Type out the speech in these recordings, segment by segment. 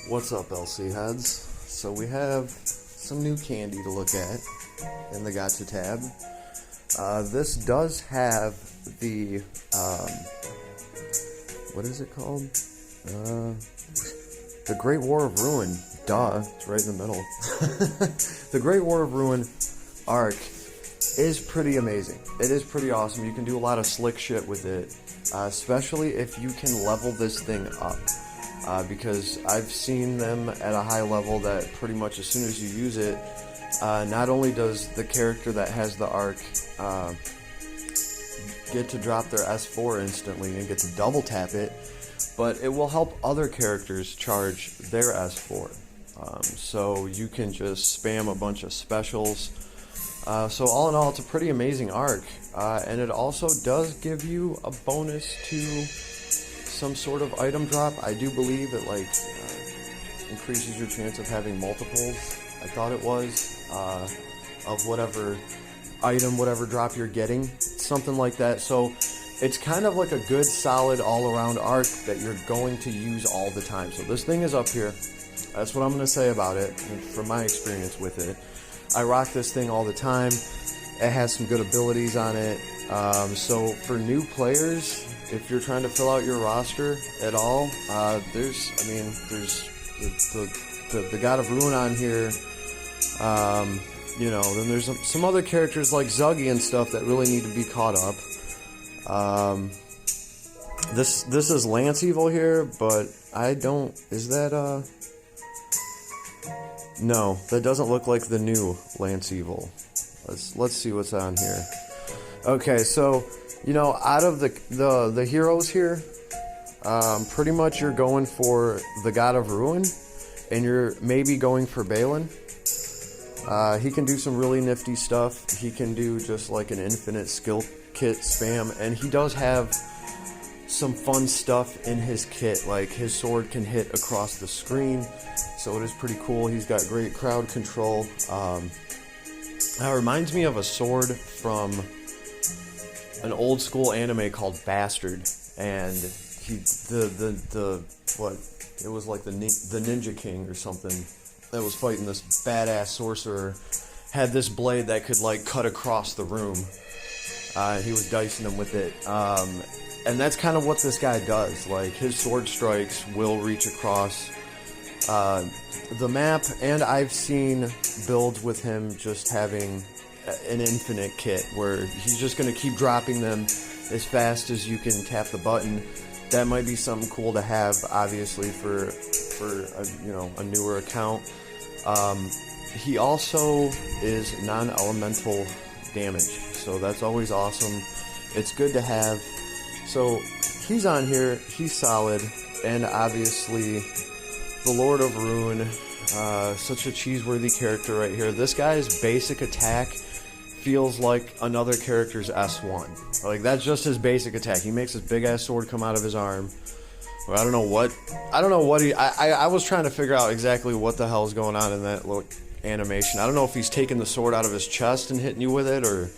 What's up, LC heads? So we have some new candy to look at in the Gotcha tab. This does have the, what is it called? The Great War of Ruin. Duh, it's right in the middle. The Great War of Ruin Ark is pretty amazing. It is pretty awesome. You can do a lot of slick shit with it, especially if you can level this thing up. Because I've seen them at a high level that pretty much as soon as you use it, not only does the character that has the Ark get to drop their S4 instantly and get to double tap it, but it will help other characters charge their S4. So you can just spam a bunch of specials. So all in all, it's a pretty amazing Ark, and it also does give you a bonus to some sort of item drop. I do believe it increases your chance of having multiples. I thought it was of whatever item, whatever drop you're getting, something like that. So it's kind of like a good, solid, all-around Ark that you're going to use all the time. So this thing is up here. That's what I'm going to say about it from my experience with it. I rock this thing all the time. It has some good abilities on it. So for new players, if you're trying to fill out your roster at all, there's the God of Ruin on here. Then there's some other characters like Zuggy and stuff that really need to be caught up. This is Lance Evil here, but I don't. Is that No, that doesn't look like the new Lance Evil. Let's see what's on here. Okay, so out of the heroes here, pretty much you're going for the God of Ruin, and you're maybe going for Balin. He can do some really nifty stuff. He can do just like an infinite skill kit spam, and he does have some fun stuff in his kit, like his sword can hit across the screen, so it is pretty cool. He's got great crowd control. That reminds me of a sword from an old school anime called Bastard, and it was like the Ninja King or something that was fighting this badass sorcerer, had this blade that could cut across the room. He was dicing him with it, and that's kind of what this guy does. Like, his sword strikes will reach across the map, and I've seen builds with him just having an infinite kit where he's just going to keep dropping them as fast as you can tap the button. That might be something cool to have, obviously, for a newer account. He also is non-elemental damage, so that's always awesome. It's good to have. So he's on here, he's solid, and obviously the Lord of Ruin, such a cheeseworthy character right here. This guy's basic attack feels like another character's S1. Like, that's just his basic attack. He makes his big ass sword come out of his arm. Or I don't know what I was trying to figure out exactly what the hell is going on in that little animation. I don't know if he's taking the sword out of his chest and hitting you with it, or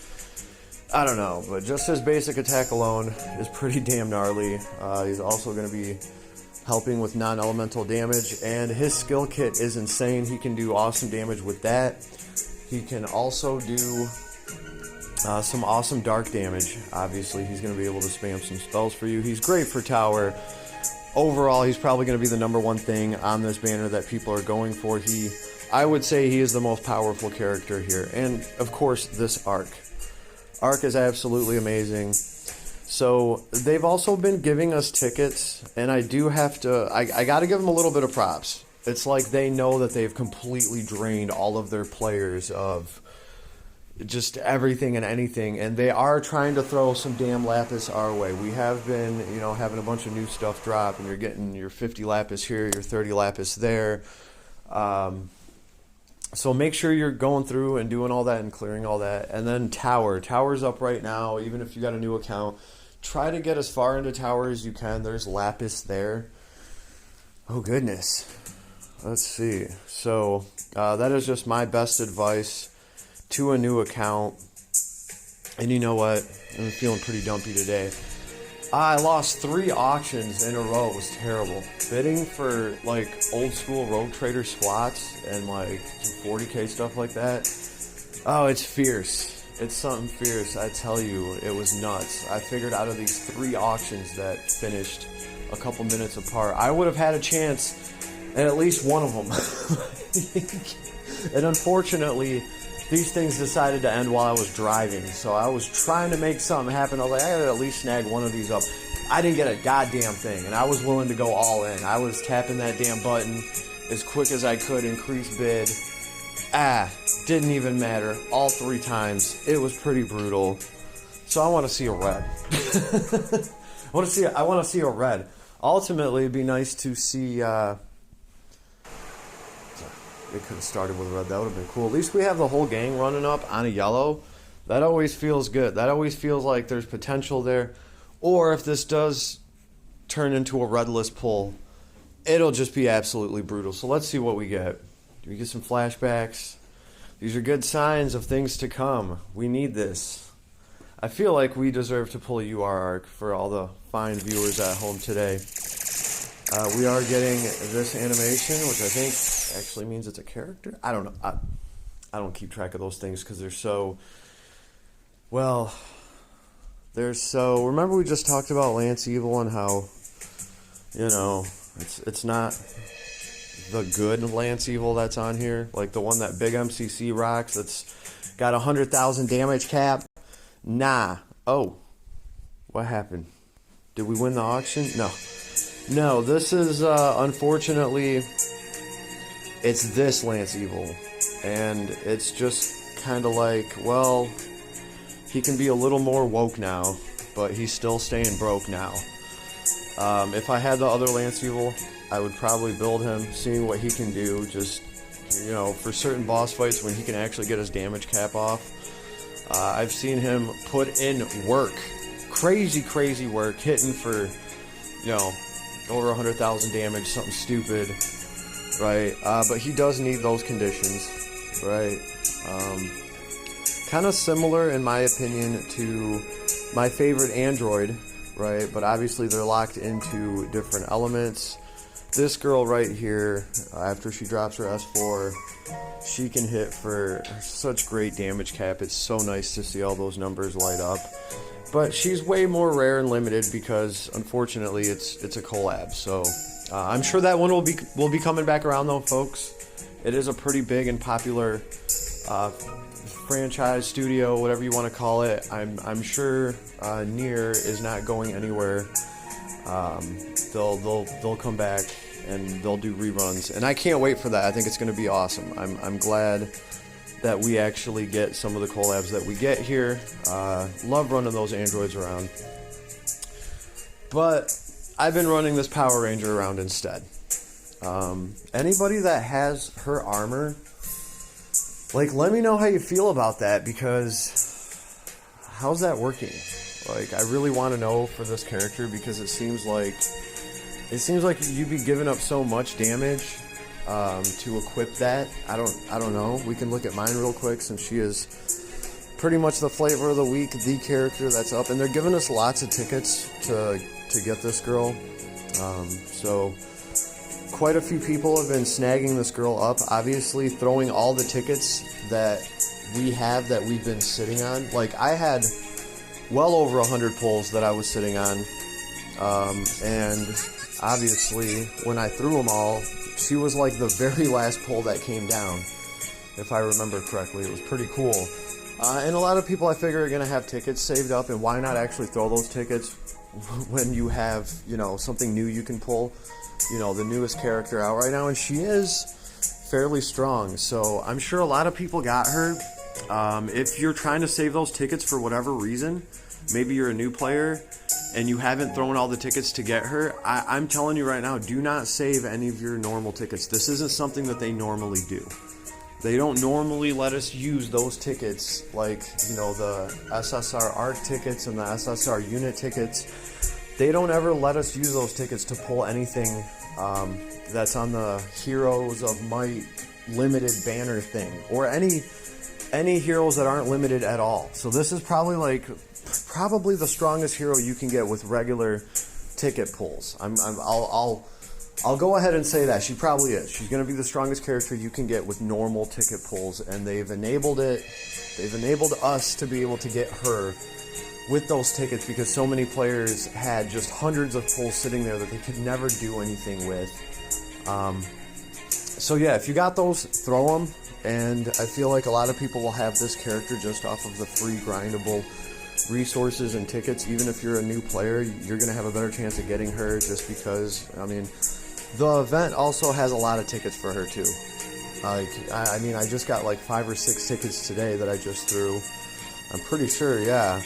I don't know, but just his basic attack alone is pretty damn gnarly. He's also going to be helping with non-elemental damage, and his skill kit is insane. He can do awesome damage with that. He can also do some awesome dark damage. Obviously, he's going to be able to spam some spells for you. He's great for tower. Overall, he's probably going to be the number one thing on this banner that people are going for. I would say he is the most powerful character here. And, of course, this Ark. Ark is absolutely amazing. So, they've also been giving us tickets, and I do have to, I got to give them a little bit of props. It's like they know that they've completely drained all of their players of just everything and anything, and they are trying to throw some damn Lapis our way. We have been, having a bunch of new stuff drop, and you're getting your 50 Lapis here, your 30 Lapis there. So make sure you're going through and doing all that and clearing all that. And then Tower's up right now, even if you got a new account. Try to get as far into Tower as you can. There's Lapis there. Oh, goodness. Let's see. So that is just my best advice to a new account. And you know what? I'm feeling pretty dumpy today. I lost 3 auctions in a row. It was terrible. Bidding for like old school Rogue Trader squats and like 40k stuff like that. Oh, it's fierce. It's something fierce. I tell you, it was nuts. I figured out of these 3 auctions that finished a couple minutes apart, I would have had a chance at least one of them. And unfortunately, these things decided to end while I was driving, so I was trying to make something happen. I was like, I gotta at least snag one of these up. I didn't get a goddamn thing, and I was willing to go all in. I was tapping that damn button as quick as I could, increase bid. Didn't even matter. All 3 times. It was pretty brutal. So I want to see a red. I want to see a red. Ultimately, it'd be nice to see... It could have started with red. That would have been cool. At least we have the whole gang running up on a yellow. That always feels good. That always feels like there's potential there. Or if this does turn into a redless pull, it'll just be absolutely brutal. So let's see what we get. Do we get some flashbacks? These are good signs of things to come. We need this. I feel like we deserve to pull a UR Ark for all the fine viewers at home today. We are getting this animation, which I think actually means it's a character. I don't know. I don't keep track of those things because they're so... Well, they're so... Remember we just talked about Lance Evil and how, you know, it's not the good Lance Evil that's on here. Like the one that Big MCC rocks that's got 100,000 damage cap. Nah. Oh. What happened? Did we win the auction? No. No, this is, unfortunately, it's this Lance Evil. And it's just kind of like, well, he can be a little more woke now, but he's still staying broke now. If I had the other Lance Evil, I would probably build him, seeing what he can do, just, you know, for certain boss fights when he can actually get his damage cap off. I've seen him put in work. Crazy, crazy work, hitting for, you know, over 100,000 damage, something stupid, right? But he does need those conditions, right? Kind of similar, in my opinion, to my favorite android, right? But obviously they're locked into different elements. This girl right here, after she drops her S4, she can hit for such great damage cap. It's so nice to see all those numbers light up. But she's way more rare and limited because, unfortunately, it's a collab. So I'm sure that one will be coming back around, though, folks. It is a pretty big and popular franchise, studio, whatever you want to call it. I'm sure Nier is not going anywhere. They'll come back and they'll do reruns, and I can't wait for that. I think it's going to be awesome. I'm glad that we actually get some of the collabs that we get here. Love running those androids around. But I've been running this Power Ranger around instead. Anybody that has her armor, like, let me know how you feel about that, because how's that working? Like, I really want to know for this character, because it seems like you'd be giving up so much damage to equip that. I don't know. We can look at mine real quick, since she is pretty much the flavor of the week, the character that's up, and they're giving us lots of tickets to get this girl. So quite a few people have been snagging this girl up, obviously throwing all the tickets that we have that we've been sitting on. Like, I had well over 100 pulls that I was sitting on, and obviously when I threw them all, she was like the very last pull that came down, if I remember correctly. It was pretty cool. And a lot of people, I figure, are going to have tickets saved up, and why not actually throw those tickets when you have, you know, something new you can pull, you know, the newest character out right now, and she is fairly strong. So I'm sure a lot of people got her. If you're trying to save those tickets for whatever reason, maybe you're a new player and you haven't thrown all the tickets to get her, I'm telling you right now, do not save any of your normal tickets. This isn't something that they normally do. They don't normally let us use those tickets, like, you know, the SSR Ark tickets and the SSR unit tickets. They don't ever let us use those tickets to pull anything that's on the Heroes of Might limited banner thing, or any heroes that aren't limited at all. So this is probably like probably the strongest hero you can get with regular ticket pulls. I'll go ahead and say that she probably is. She's going to be the strongest character you can get with normal ticket pulls, and they've enabled it. They've enabled us to be able to get her with those tickets because so many players had just hundreds of pulls sitting there that they could never do anything with. So yeah, if you got those, throw them. And I feel like a lot of people will have this character just off of the free grindable resources and tickets. Even if you're a new player, you're going to have a better chance of getting her just because, I mean, the event also has a lot of tickets for her too. Like, I mean, I just got like 5 or 6 tickets today that I just threw. I'm pretty sure, yeah.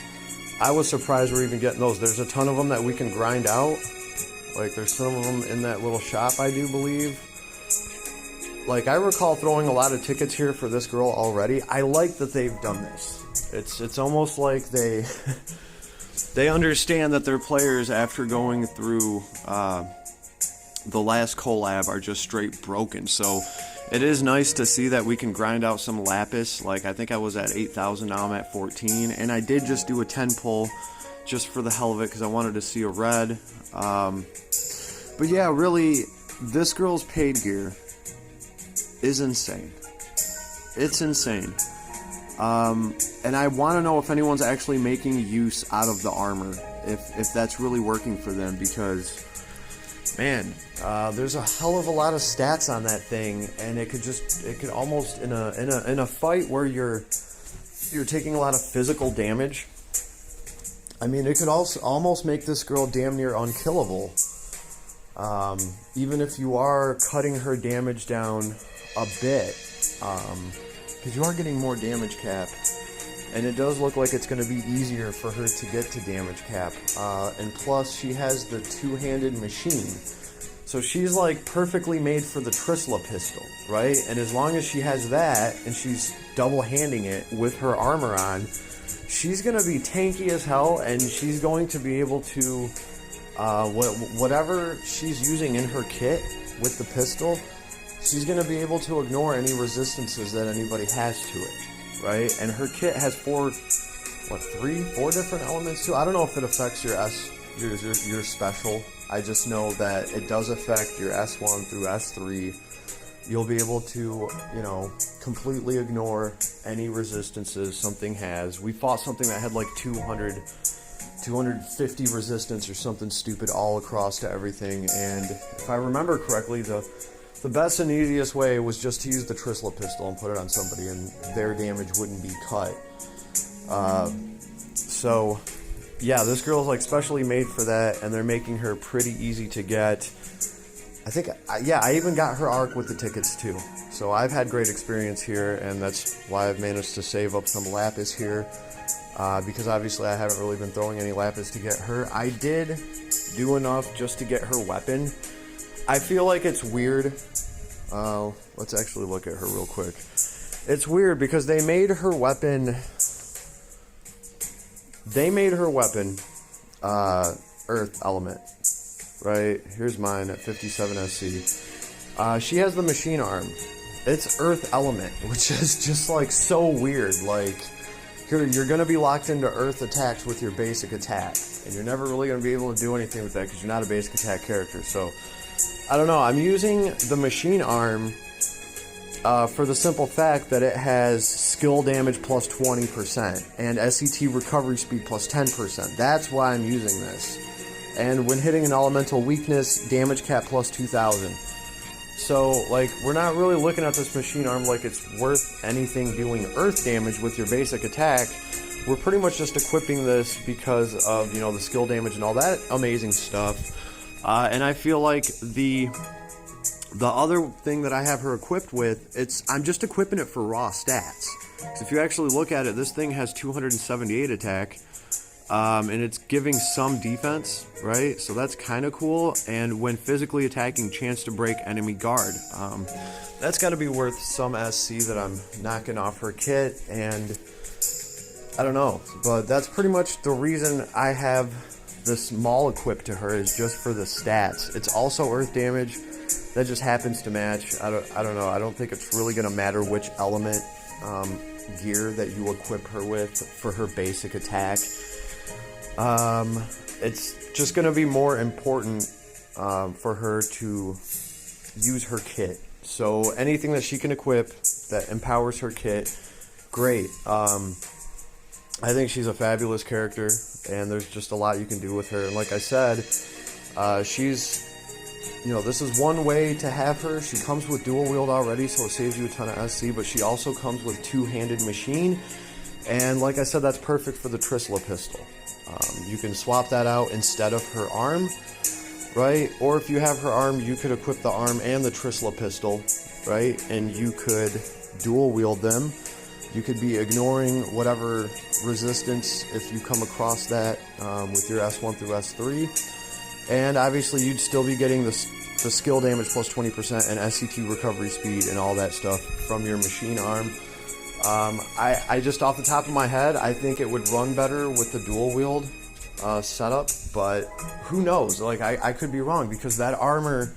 I was surprised we're even getting those. There's a ton of them that we can grind out. Like, there's some of them in that little shop, I do believe. Like, I recall throwing a lot of tickets here for this girl already. I like that they've done this. It's almost like they they understand that their players, after going through the last collab, are just straight broken. So it is nice to see that we can grind out some Lapis. Like, I think I was at 8,000, now I'm at 14. And I did just do a 10 pull just for the hell of it because I wanted to see a red. But yeah, really, this girl's paid gear is insane. It's insane. And I want to know if anyone's actually making use out of the armor, if that's really working for them, because man, there's a hell of a lot of stats on that thing, and it could almost in a fight where you're taking a lot of physical damage. I mean, it could also almost make this girl damn near unkillable. Even if you are cutting her damage down a bit, because you are getting more damage cap, and it does look like it's going to be easier for her to get to damage cap, and plus she has the two-handed machine, so she's like perfectly made for the Trisla pistol, right? And as long as she has that and she's double-handing it with her armor on, she's going to be tanky as hell, and she's going to be able to whatever she's using in her kit with the pistol, she's going to be able to ignore any resistances that anybody has to it, right? And her kit has 4 different elements too. I don't know if it affects your special. I just know that it does affect your S1 through S3. You'll be able to, completely ignore any resistances something has. We fought something that had like 250 resistance or something stupid all across to everything, and if I remember correctly, the best and easiest way was just to use the Trisla pistol and put it on somebody, and their damage wouldn't be cut. So yeah, this girl's like specially made for that, and they're making her pretty easy to get. I even got her arc with the tickets too. So I've had great experience here, and that's why I've managed to save up some Lapis here. Because obviously I haven't really been throwing any Lapis to get her. I did do enough just to get her weapon. I feel like it's weird. Let's actually look at her real quick. It's weird because they made her weapon Earth element. Right? Here's mine at 57 SC. She has the machine arm. It's Earth element, which is just like so weird. Like, you're going to be locked into Earth attacks with your basic attack, and you're never really going to be able to do anything with that because you're not a basic attack character. So, I don't know. I'm using the machine arm for the simple fact that it has skill damage plus 20% and SCT recovery speed plus 10%. That's why I'm using this. And when hitting an elemental weakness, damage cap plus 2,000. So, like, we're not really looking at this machine arm like it's worth anything doing earth damage with your basic attack. We're pretty much just equipping this because of, the skill damage and all that amazing stuff. And I feel like the other thing that I have her equipped with, I'm just equipping it for raw stats. So if you actually look at it, this thing has 278 attack. And it's giving some defense, right? So that's kind of cool. And when physically attacking, chance to break enemy guard. That's got to be worth some SC that I'm knocking off her kit. And I don't know, but that's pretty much the reason I have this maul equipped to her, is just for the stats. It's also earth damage. That just happens to match. I don't know. I don't think it's really going to matter which element gear that you equip her with for her basic attack. It's just going to be more important for her to use her kit. So anything that she can equip that empowers her kit, great. I think she's a fabulous character, and there's just a lot you can do with her. And like I said, she's, this is one way to have her. She comes with dual wield already, so it saves you a ton of SC, but she also comes with two-handed machine. And like I said, that's perfect for the Trisla pistol. You can swap that out instead of her arm, right? Or if you have her arm, you could equip the arm and the Trisla pistol, right? And you could dual wield them. You could be ignoring whatever resistance if you come across that with your S1 through S3. And obviously you'd still be getting the skill damage plus 20% and SCT recovery speed and all that stuff from your machine arm. I just off the top of my head, I think it would run better with the dual wield setup, but who knows? Like, I could be wrong, because that armor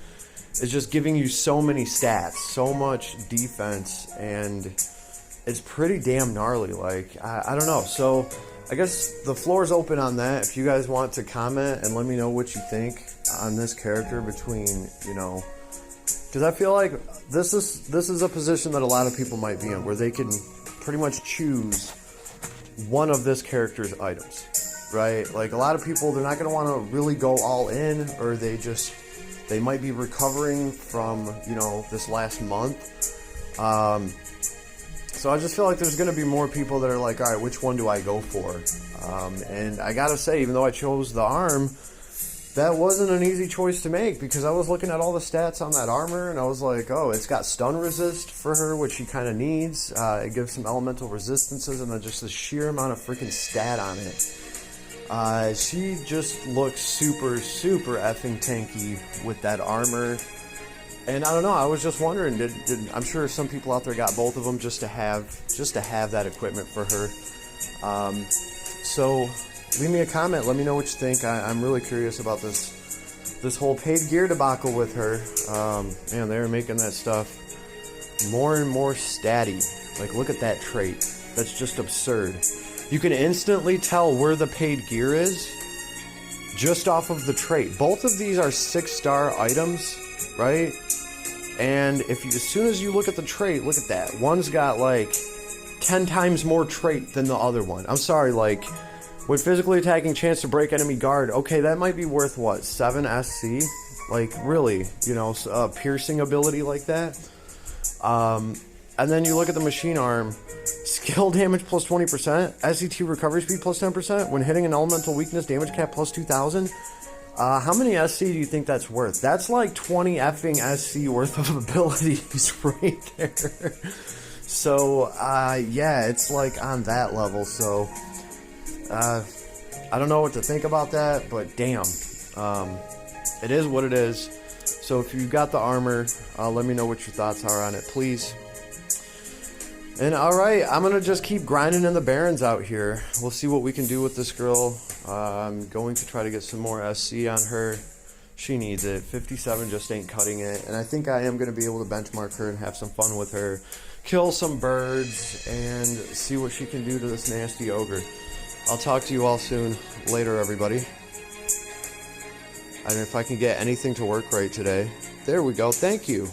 is just giving you so many stats, so much defense, and it's pretty damn gnarly. Like, I don't know. So I guess the floor is open on that. If you guys want to comment and let me know what you think on this character between, because I feel like this is a position that a lot of people might be in, where they can pretty much choose one of this character's items, right? Like, a lot of people, they're not going to want to really go all in, or they might be recovering from, this last month. So I just feel like there's going to be more people that are like, all right, which one do I go for? And I got to say, even though I chose the arm, that wasn't an easy choice to make, because I was looking at all the stats on that armor, and I was like, oh, it's got stun resist for her, which she kind of needs. It gives some elemental resistances, and then just the sheer amount of freaking stat on it. She just looks super, super effing tanky with that armor. And I don't know, I was just wondering, I'm sure some people out there got both of them just to have that equipment for her. So leave me a comment, let me know what you think. I'm really curious about this whole paid gear debacle with her. Man, they're making that stuff more and more statty. Like, look at that trait. That's just absurd. You can instantly tell where the paid gear is just off of the trait. Both of these are 6-star items, right? And as soon as you look at the trait, look at that. One's got like 10 times more trait than the other one. I'm sorry, like, with physically attacking, chance to break enemy guard, okay, that might be worth what, 7 SC? Like, really, a piercing ability like that. And then you look at the machine arm, skill damage plus 20%, SCT recovery speed plus 10%, when hitting an elemental weakness, damage cap plus 2000. How many SC do you think that's worth? That's like 20 effing SC worth of abilities right there. So, yeah, it's like on that level. So, I don't know what to think about that, but damn. It is what it is. So if you got the armor, let me know what your thoughts are on it, please. And alright, I'm going to just keep grinding in the Barrens out here. We'll see what we can do with this girl. I'm going to try to get some more SC on her. She needs it. 57 just ain't cutting it. And I think I am going to be able to benchmark her and have some fun with her. Kill some birds and see what she can do to this nasty ogre. I'll talk to you all soon. Later, everybody. And if I can get anything to work right today. There we go. Thank you.